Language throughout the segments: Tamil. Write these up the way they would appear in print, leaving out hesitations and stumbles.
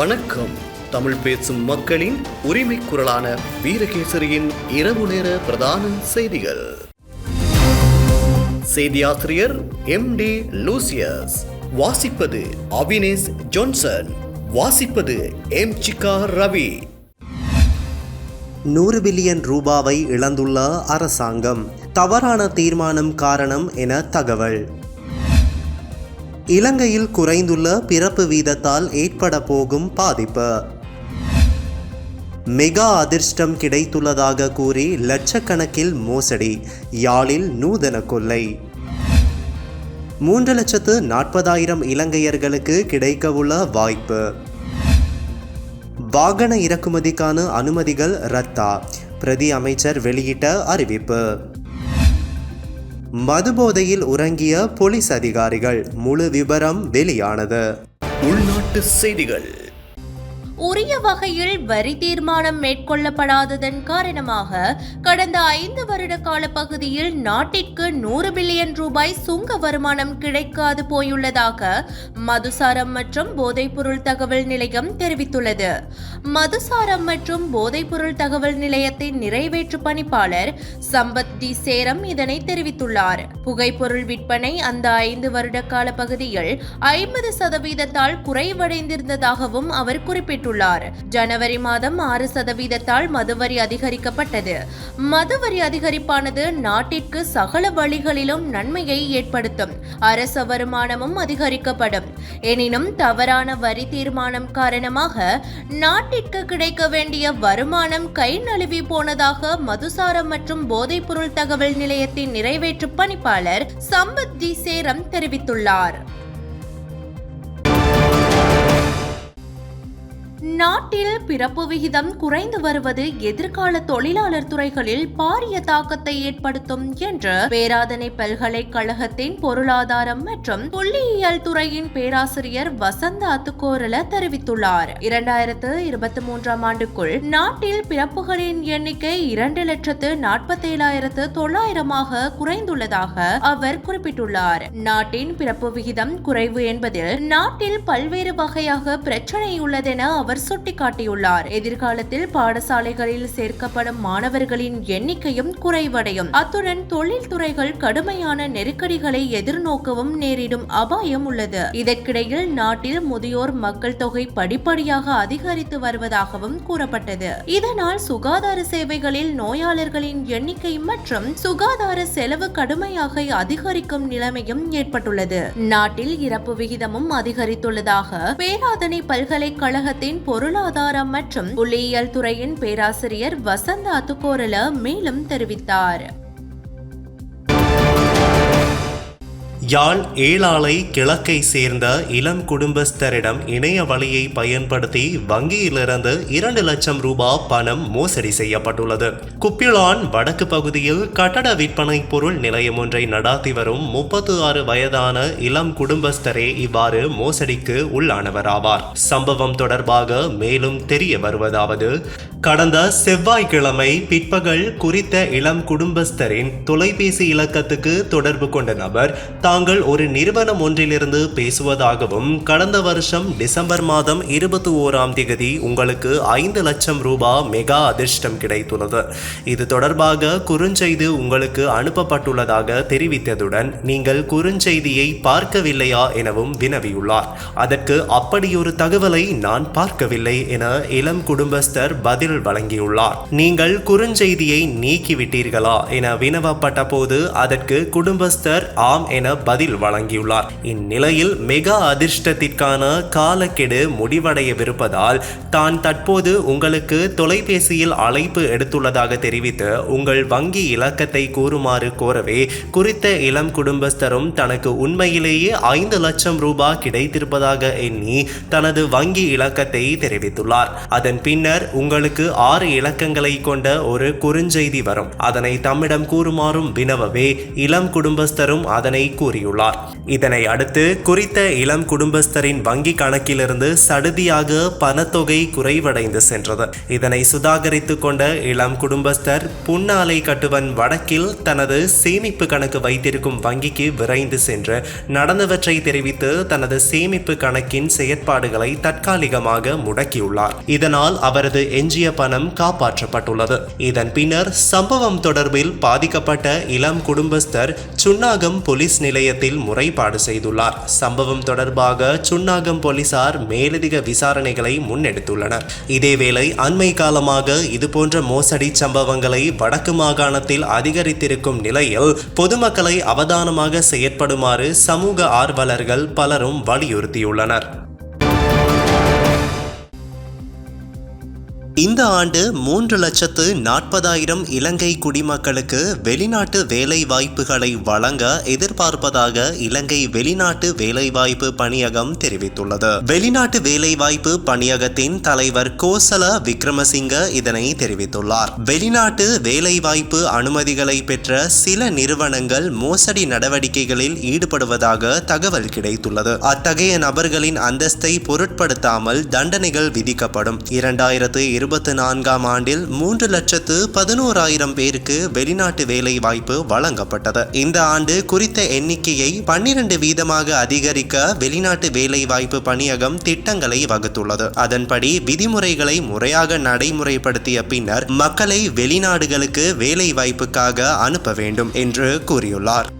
வணக்கம். தமிழ் பேசும் மக்களின் உரிமை குரலான வீரகேசரியின் இரவு நேர பிரதான செய்திகள். செய்தியாசிரியர் MD லூசியஸ். வாசிப்பது அவினேஷ் ஜான்சன். வாசிப்பது சிகா ரவி. 100 பில்லியன் ரூபாவை இழந்துள்ள அரசாங்கம், தவறான தீர்மானம் காரணம் என தகவல். இலங்கையில் குறைந்துள்ள பிறப்பு வீதத்தால் ஏற்பட போகும் பாதிப்பு. மெகா அதிர்ஷ்டம் கிடைத்துள்ளதாக கூறி லட்சக்கணக்கில் மோசடி, யாழில் நூதன கொள்ளை. 3,40,000 இலங்கையர்களுக்கு கிடைக்கவுள்ள வாய்ப்பு. வாகன இறக்குமதிக்கான அனுமதிகள் ரத்தா, பிரதி அமைச்சர் வெளியிட்ட அறிவிப்பு. மதுபோதையில் உறங்கிய போலீஸ் அதிகாரிகள், முழு விபரம் வெளியானது. உள்நாட்டு செய்திகள். உரிய வகையில் வரி தீர்மானம் மேற்கொள்ளப்படாததன் காரணமாக கடந்த 5 வருட கால பகுதியில் நாட்டிற்கு 100 பில்லியன் ரூபாய் சுங்க வருமானம் கிடைக்காது போயுள்ளதாக மதுசாரம் மற்றும் போதைப்பொருள் தகவல் நிலையம் தெரிவித்துள்ளது. மதுசாரம் மற்றும் போதைப்பொருள் தகவல் நிலையத்தின் நிறைவேற்று பணிப்பாளர் சம்பத் டி சேரம் இதனை தெரிவித்துள்ளார். புகைப்பொருள் விற்பனை அந்த 5 வருட கால பகுதியில் 50% குறைவடைந்திருந்ததாகவும் அவர் குறிப்பிட்டுள்ளார். ஜனவரி மாதம் 6% மதுவரி அதிகரிக்கப்பட்டது. மதுவரி அதிகரிப்பானது நாட்டிற்கு சகல வழிகளிலும் நன்மையை ஏற்படுத்தும். அரச வருமானமும் அதிகரிக்கப்படும். எனினும் தவறான வரி தீர்மானம் காரணமாக நாட்டிற்கு கிடைக்க வேண்டிய வருமானம் கை நழுவி போனதாக மதுசாரம் மற்றும் போதைப்பொருள் தகவல் நிலையத்தின் நிறைவேற்று பணிப்பாளர் சம்பத் டி சேரம் தெரிவித்துள்ளார். நாட்டில் பிறப்பு விகிதம் குறைந்து வருவது எதிர்கால தொழிலாளர் துறைகளில் பாரிய தாக்கத்தை ஏற்படுத்தும் என்று பேராதனை பல்கலைக்கழகத்தின் பொருளாதாரம் மற்றும் புள்ளியியல் துறையின் பேராசிரியர் வசந்த அத்துக்கோரல தெரிவித்துள்ளார். 2023 ஆண்டுக்குள் நாட்டில் பிறப்புகளின் எண்ணிக்கை 2,47,900 குறைந்துள்ளதாக அவர் குறிப்பிட்டுள்ளார். நாட்டின் பிறப்பு விகிதம் குறைவு என்பதில் நாட்டில் பல்வேறு வகையாக பிரச்சனை உள்ளதென அவர் சுட்டிக்காட்டியுள்ளார். எதிர்காலத்தில் பாடசாலைகளில் சேர்க்கப்படும் மாணவர்களின் எண்ணிக்கையும் குறைவடையும். அத்துடன் தொழில்துறைகள் கடுமையான நெருக்கடிகளை எதிர்நோக்கவும் நேரிடும் அபாயம் உள்ளது. இதற்கிடையில் நாட்டில் முதியோர் மக்கள் தொகை படிப்படியாக அதிகரித்து வருவதாகவும் கூறப்பட்டது. இதனால் சுகாதார சேவைகளில் நோயாளர்களின் எண்ணிக்கை மற்றும் சுகாதார செலவு கடுமையாக அதிகரிக்கும் நிலைமையும் ஏற்பட்டுள்ளது. நாட்டில் இறப்பு விகிதமும் அதிகரித்துள்ளதாக பேராதனை பல்கலைக்கழகத்தின் பொருளாதாரம் மற்றும் புள்ளியியல் துறையின் பேராசிரியர் வசந்த அத்துக்கோரல மேலும் தெரிவித்தார். யாழ் ஏழாலை கிழக்கை சேர்ந்த இளம் குடும்பஸ்தரிடம் இணைய வழியை பயன்படுத்தி வங்கியிலிருந்து 2 லட்சம் ரூபாய் பணம் மோசடி செய்யப்பட்டுள்ளது. குப்பிளான் வடக்கு பகுதியில் கட்டட விற்பனை பொருள் நிலையம் ஒன்றை நடாத்தி வரும் 36 வயதான இளம் குடும்பஸ்தரே இவ்வாறு மோசடிக்கு உள்ளானவராவார். சம்பவம் தொடர்பாக மேலும் தெரிய வருவதாவது, கடந்த செவ்வாய்க்கிழமை பிற்பகல் குறித்த இளம் குடும்பஸ்தரின் தொலைபேசி இலக்கத்துக்கு தொடர்பு கொண்ட நபர் தாங்கள் ஒரு நிறுவனம் ஒன்றிலிருந்து பேசுவதாகவும் கடந்த வருஷம் டிசம்பர் மாதம் 21ஆம் தேதி உங்களுக்கு 5 லட்சம் ரூபாய் மெகா அதிர்ஷ்டம் கிடைத்துள்ளது, இது தொடர்பாக குறுஞ்செய்தி உங்களுக்கு அனுப்பப்பட்டுள்ளதாக தெரிவித்ததுடன் நீங்கள் குறுஞ்செய்தியை பார்க்கவில்லையா எனவும் வினவியுள்ளார். அதற்கு அப்படியொரு தகவலை நான் பார்க்கவில்லை என இளம் குடும்பஸ்தர் பதில் வழங்கியுள்ளார். நீங்கள் குறுஞ்செய்தியை நீக்கிவிட்டீர்களா என வினவப்பட்ட போது அதற்கு குடும்பஸ்தர் ஆம் என பதில் வழங்கியுள்ளார். இந்நிலையில் மெகா அதிர்ஷ்டத்திற்கான காலக்கெடு முடிவடையவிருப்பதால் தான் தற்போது உங்களுக்கு தொலைபேசியில் அழைப்பு எடுத்துள்ளதாக தெரிவித்து உங்கள் வங்கி இலக்கத்தை கூறுமாறு கோரவே குறித்த இளம் குடும்பஸ்தரும் தனக்கு உண்மையிலேயே 5 லட்சம் ரூபாய் கிடைத்திருப்பதாக எண்ணி தனது வங்கி இலக்கத்தை தெரிவித்துள்ளார். அதன் பின்னர் உங்களுக்கு 6 இலக்கங்களை கொண்ட ஒரு குறுஞ்செய்தி வரும். அதனை தம்மிடம் கூறுமாறும் வினவவே இளம் குடும்பஸ்தரும் அதனை கூறி கூறியுள்ளார். இதனை அடுத்து குறித்த இளம் குடும்பஸ்தரின் வங்கி கணக்கிலிருந்து சடுதியாக பணத்தொகை குறைவடைந்து சென்றது. இதனை சுதாகரித்துக் கொண்ட இளம் குடும்பஸ்தர் புன்னாலை கட்டுவன் வடக்கில் தனது சேமிப்பு கணக்கு வைத்திருக்கும் வங்கிக்கு விரைந்து சென்று நடந்தவற்றை தெரிவித்து தனது சேமிப்பு கணக்கின் செயற்பாடுகளை தற்காலிகமாக முடக்கியுள்ளார். இதனால் அவரது எஞ்சிய பணம் காப்பாற்றப்பட்டுள்ளது. இதன் பின்னர் சம்பவம் தொடர்பில் பாதிக்கப்பட்ட இளம் குடும்பஸ்தர் சுன்னாகம் போலீஸ் நிலையத்தில் முறைப்பாடு செய்துள்ளார். சம்பவம் தொடர்பாக சுன்னாகம் போலீசார் மேலதிக விசாரணைகளை முன்னெடுத்துள்ளனர். இதேவேளை அண்மை காலமாக இதுபோன்ற மோசடி சம்பவங்களை வடக்கு மாகாணத்தில் அதிகரித்திருக்கும் நிலையில் பொதுமக்களை அவதானமாக செயற்படுமாறு சமூக ஆர்வலர்கள் பலரும் வலியுறுத்தியுள்ளனர். இந்த ஆண்டு 3,40,000 இலங்கை குடிமக்களுக்கு வெளிநாட்டு வேலை வாய்ப்புகளை வழங்க எதிர்பார்ப்பதாக இலங்கை வெளிநாட்டு வேலைவாய்ப்பு பணியகம் தெரிவித்துள்ளது. வெளிநாட்டு வேலைவாய்ப்பு பணியகத்தின் தலைவர் கோசல விக்ரமசிங்க இதனை தெரிவித்துள்ளார். வெளிநாட்டு வேலைவாய்ப்பு அனுமதிகளை பெற்ற சில நிறுவனங்கள் மோசடி நடவடிக்கைகளில் ஈடுபடுவதாக தகவல் கிடைத்துள்ளது. அத்தகைய நபர்களின் அந்தஸ்தை பொருட்படுத்தாமல் தண்டனைகள் விதிக்கப்படும். 2024 ஆண்டில் 3,11,000 பேருக்கு வெளிநாட்டு வேலை வாய்ப்பு வழங்கப்பட்டது. இந்த ஆண்டு குறித்த எண்ணிக்கையை 12% அதிகரிக்க வெளிநாட்டு வேலை வாய்ப்பு பணியகம் திட்டங்களை வகுத்துள்ளது. அதன்படி விதிமுறைகளை முறையாக நடைமுறைப்படுத்திய பின்னர் மக்களை வெளிநாடுகளுக்கு வேலை வாய்ப்புக்காக அனுப்ப வேண்டும் என்று கூறியுள்ளார்.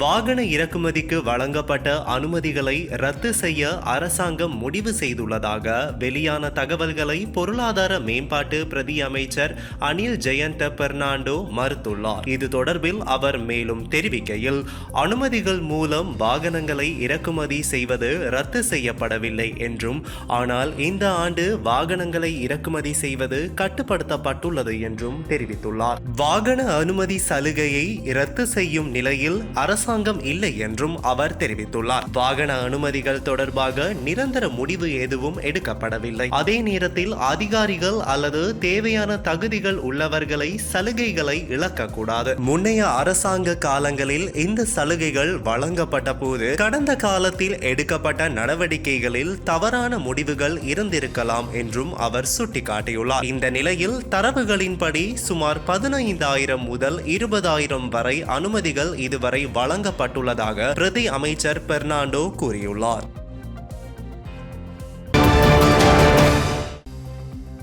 வாகன இறக்குமதிக்கு வழங்கப்பட்ட அனுமதிகளை ரத்து செய்ய அரசாங்கம் முடிவு செய்துள்ளதாக வெளியான தகவல்களை பொருளாதார மேம்பாட்டு பிரதி அமைச்சர் அனில் ஜெயந்த பெர்னாண்டோ மறுத்துள்ளார். இது தொடர்பில் அவர் மேலும் தெரிவிக்கையில், அனுமதிகள் மூலம் வாகனங்களை இறக்குமதி செய்வது ரத்து செய்யப்படவில்லை என்றும், ஆனால் இந்த ஆண்டு வாகனங்களை இறக்குமதி செய்வது கட்டுப்படுத்தப்பட்டுள்ளது என்றும் தெரிவித்துள்ளார். வாகன அனுமதி சலுகையை ரத்து செய்யும் நிலையில் அரசாங்கம் இல்லை என்றும் அவர் தெரிவித்துள்ளார். வாகன அனுமதிகள் தொடர்பாக நிரந்தர முடிவு எதுவும் எடுக்கப்படவில்லை. அதே நேரத்தில் அதிகாரிகள் அல்லது தேவையான தகுதிகள் உள்ளவர்களை சலுகைகளை இழக்கக்கூடாது. முன்னைய அரசாங்க காலங்களில் இந்த சலுகைகள் வழங்கப்பட்ட போது கடந்த காலத்தில் எடுக்கப்பட்ட நடவடிக்கைகளில் தவறான முடிவுகள் இருந்திருக்கலாம் என்றும் அவர் சுட்டிக்காட்டியுள்ளார். இந்த நிலையில் தரவுகளின்படி சுமார் 15,000 முதல் 20,000 வரை அனுமதிகள் இதுவரை வழங்கப்பட்டுள்ளதாக பிரதி அமைச்சர் பெர்னாண்டோ கூறியுள்ளார்.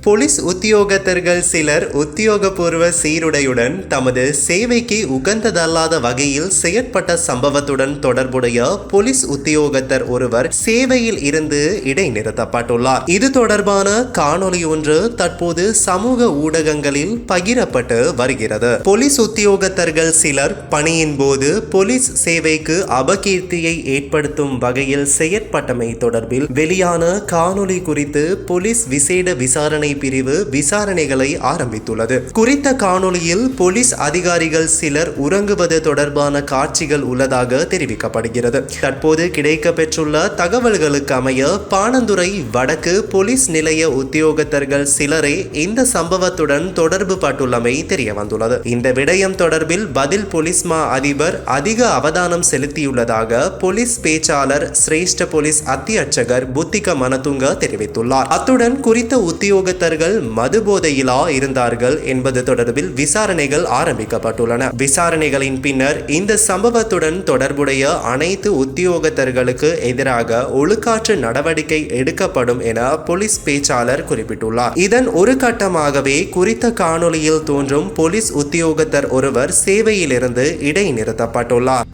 போலீஸ் உத்தியோகத்தர்கள் சிலர் உத்தியோகபூர்வ சீருடையுடன் தமது சேவைக்கு உகந்ததல்லாத வகையில் செயற்பட்ட சம்பவத்துடன் தொடர்புடைய போலீஸ் உத்தியோகத்தர் ஒருவர் சேவையில் இருந்து இடைநிறுத்தப்பட்டுள்ளார். இது தொடர்பான காணொலி ஒன்று தற்போது சமூக ஊடகங்களில் பகிரப்பட்டு வருகிறது. போலீஸ் உத்தியோகத்தர்கள் சிலர் பணியின் போது போலீஸ் சேவைக்கு அபகீர்த்தியை ஏற்படுத்தும் வகையில் செயற்பட்டமை தொடர்பில் வெளியான காணொலி குறித்து போலீஸ் விசேட விசாரணை பிரிவு விசாரணைகளை ஆரம்பித்துள்ளது. குறித்த காணொலியில் போலீஸ் அதிகாரிகள் சிலர் உறங்குவது தொடர்பான காட்சிகள் உள்ளதாக தெரிவிக்கப்படுகிறது. தற்போது கிடைக்கப்பெற்றுள்ள தகவல்களுக்கு அமைய பாணந்துறை வடக்கு போலீஸ் நிலைய உத்தியோகத்தர்கள் சிலரே இந்த சம்பவத்துடன் தொடர்பு பட்டுள்ளமை தெரிய வந்துள்ளது. இந்த விடயம் தொடர்பில் பதில் போலீஸ் மா அதிபர் அதிக அவதானம் செலுத்தியுள்ளதாக போலீஸ் பேச்சாளர் சிரேஷ்ட போலீஸ் அத்தியட்சகர் புத்திக மனதுங்க தெரிவித்துள்ளார். அத்துடன் குறித்த உத்தியோக மதுபோதையிலா இருந்தார்கள் என்பது தொடர்பில் விசாரணைகள் ஆரம்பிக்கப்பட்டுள்ளன. விசாரணைகளின் பின்னர் இந்த சம்பவத்துடன் தொடர்புடைய அனைத்து உத்தியோகத்தர்களுக்கு எதிராக ஒழுக்காற்று நடவடிக்கை எடுக்கப்படும் என போலீஸ் பேச்சாளர் குறிப்பிட்டுள்ளார். இதன் ஒரு கட்டமாகவே குறித்த காணொலியில் தோன்றும் போலீஸ் உத்தியோகத்தர் ஒருவர் சேவையிலிருந்து இடைநிறுத்தப்பட்டுள்ளார்.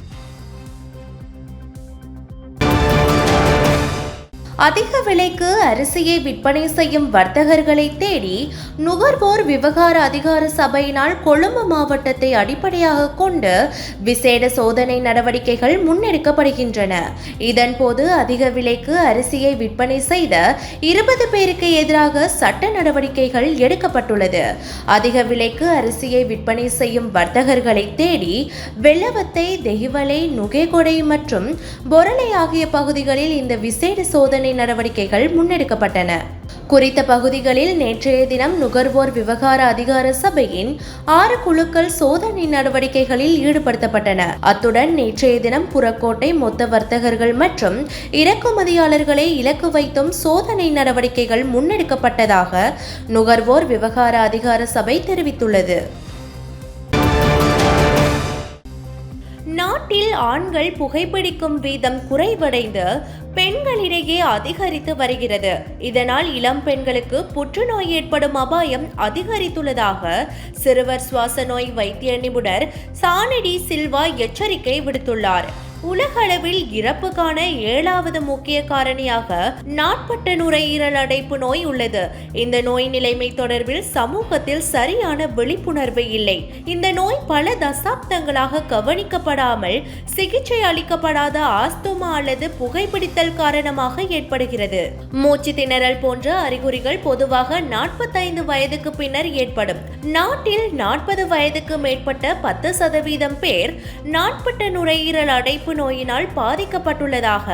அதிக விலைக்கு அரிசியை விற்பனை செய்யும் வர்த்தகர்களை தேடி நுகர்வோர் விவகார அதிகார சபையினால் கொழும்பு மாவட்டத்தை அடிப்படையாக கொண்டு விசேட சோதனை நடவடிக்கைகள் முன்னெடுக்கப்படுகின்றன. இதன்போது அதிக விலைக்கு அரிசியை விற்பனை செய்த 20 பேருக்கு எதிராக சட்ட நடவடிக்கைகள் எடுக்கப்பட்டுள்ளது. அதிக விலைக்கு அரிசியை விற்பனை செய்யும் வர்த்தகர்களை தேடி வெள்ளவத்தை, தெஹிவலை, நுகேகொடை மற்றும் பொரலை ஆகிய பகுதிகளில் இந்த விசேட சோதனை சோதனை நடவடிக்கைகள் முன்னெடுக்கப்பட்டன. குறித்த பகுதிகளில் நேற்றைய தினம் நுகர்வோர் விவகார அதிகார சபையின் 6 குழுக்கள் சோதனை நடவடிக்கைகளில் ஈடுபடுத்தப்பட்டன. அத்துடன் நேற்றைய தினம் புறக்கோட்டை மொத்த வர்த்தகர்கள் மற்றும் இறக்குமதியாளர்களை இலக்கு வைத்தும் சோதனை நடவடிக்கைகள் முன்னெடுக்கப்பட்டதாக நுகர்வோர் விவகார அதிகார சபை தெரிவித்துள்ளது. நாட்டில் ஆண்கள் புகைப்பிடிக்கும் வீதம் குறைவடைந்து பெண்களிடையே அதிகரித்து வருகிறது. இதனால் இளம் பெண்களுக்கு புற்றுநோய் ஏற்படும் அபாயம் அதிகரித்துள்ளதாக சிறுவர் சுவாச நோய் வைத்திய நிபுணர் சானடி சில்வா எச்சரிக்கை விடுத்துள்ளார். உலகளவில் இறப்புக்கான 7வது முக்கிய காரணியாக நாட்பட்ட நுரையீரல் அடைப்பு நோய் உள்ளது. இந்த நோய் நிலைமை தொடர்பில் சமூகத்தில் சரியான விழிப்புணர்வு இல்லை. இந்த நோய் பல தசாப்தங்களாக கவனிக்கப்படாமல் சிகிச்சை அளிக்கப்படாத ஆஸ்துமா அல்லது புகைப்பிடித்தல் காரணமாக ஏற்படுகிறது. மூச்சு திணறல் போன்ற அறிகுறிகள் பொதுவாக 45 வயதுக்கு பின்னர் ஏற்படும். நாட்டில் 40 வயதுக்கு மேற்பட்ட 10% பேர் நாட்பட்ட நுரையீரல் அடைப்பு நோயினால் பாதிக்கப்பட்டுள்ளதாக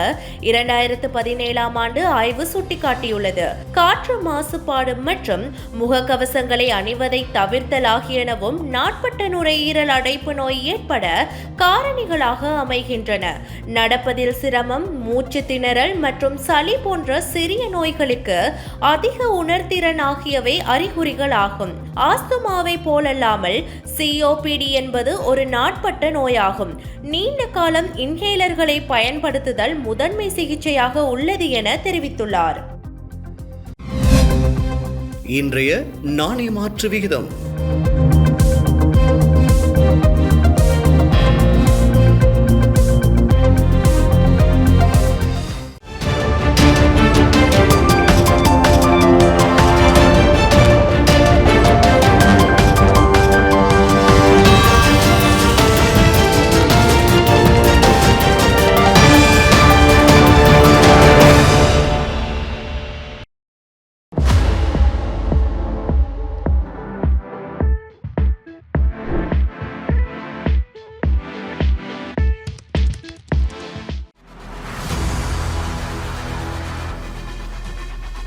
2017ஆம் ஆண்டு ஆய்வு சுட்டிக்காட்டியுள்ளது. காற்று மாசுபாடு மற்றும் முகக்கவசங்களை அணிவதை தவிர்த்தல் ஆகியனவும் நாட்பட்ட நுரையீரல் அடைப்பு நோய் ஏற்பட காரணிகளாக அமைகின்றன. நடப்பதில் சிரமம், மூச்சு திணறல் மற்றும் சளி போன்ற சிறிய நோய்களுக்கு அதிக உணர்திறன் ஆகியவை அறிகுறிகள் ஆகும். ஆஸ்துமாவை போலல்லாமல் COPD என்பது ஒரு நாட்பட்ட நோயாகும். நீண்ட காலம் இன்ஹேலர்களை பயன்படுத்துதல் முதன்மை சிகிச்சையாக உள்ளது என தெரிவித்துள்ளார். இன்றைய நாணய மாற்று விகிதம்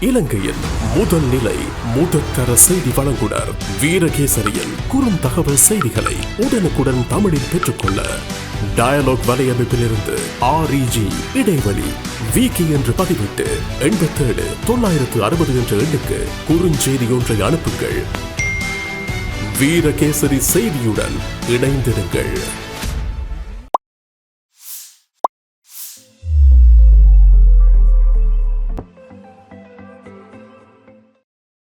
இலங்கையின் முதல் நிலை முதற்கர செய்தி வழங்குனர் வீரகேசரியின் குறும் தகவல் செய்திகளை உடனுக்குடன் தமிழில் பெற்றுக்கொள்ள டயலாக் வலையமைப்பிலிருந்து REG இடைவெளி வீக்கி என்று பதிவிட்டு 87 960 என்ற எண்ணுக்கு குறுஞ்செய்தி ஒன்றை அனுப்புங்கள். வீரகேசரி செய்தியுடன் இணைந்திருங்கள்.